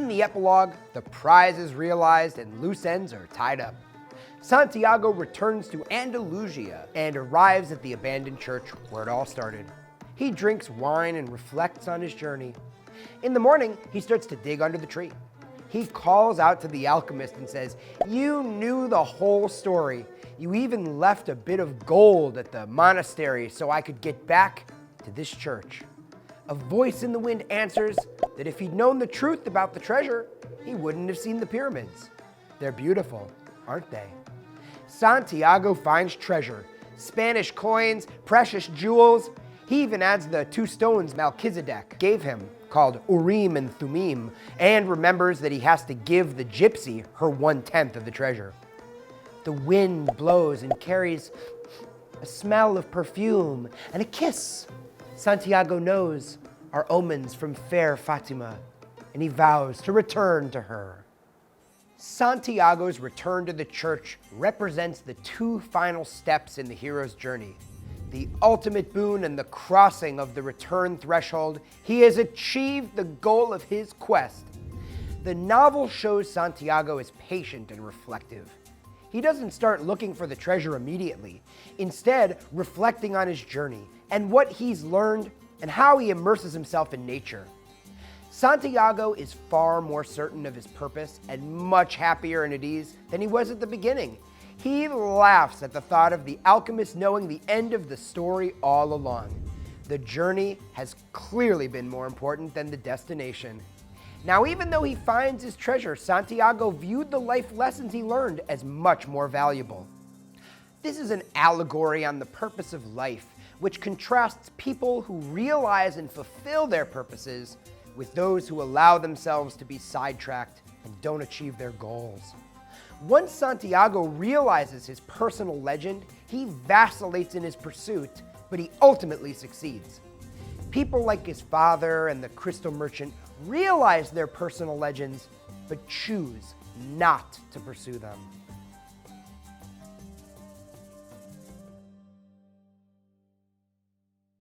In the epilogue, the prize is realized and loose ends are tied up. Santiago returns to Andalusia and arrives at the abandoned church where it all started. He drinks wine and reflects on his journey. In the morning, he starts to dig under the tree. He calls out to the alchemist and says, "You knew the whole story. You even left a bit of gold at the monastery so I could get back to this church." A voice in the wind answers that if he'd known the truth about the treasure, he wouldn't have seen the pyramids. They're beautiful, aren't they? Santiago finds treasure, Spanish coins, precious jewels. He even adds the 2 stones Melchizedek gave him, called Urim and Thummim, and remembers that he has to give the gypsy her 1/10 of the treasure. The wind blows and carries a smell of perfume and a kiss. Santiago knows are omens from fair Fatima, and he vows to return to her. Santiago's return to the church represents the 2 final steps in the hero's journey. The ultimate boon and the crossing of the return threshold. He has achieved the goal of his quest. The novel shows Santiago is patient and reflective. He doesn't start looking for the treasure immediately, instead reflecting on his journey and what he's learned and how he immerses himself in nature. Santiago is far more certain of his purpose and much happier and at ease than he was at the beginning. He laughs at the thought of the alchemist knowing the end of the story all along. The journey has clearly been more important than the destination. Now, even though he finds his treasure, Santiago viewed the life lessons he learned as much more valuable. This is an allegory on the purpose of life, which contrasts people who realize and fulfill their purposes with those who allow themselves to be sidetracked and don't achieve their goals. Once Santiago realizes his personal legend, he vacillates in his pursuit, but he ultimately succeeds. People like his father and the crystal merchant realize their personal legends, but choose not to pursue them.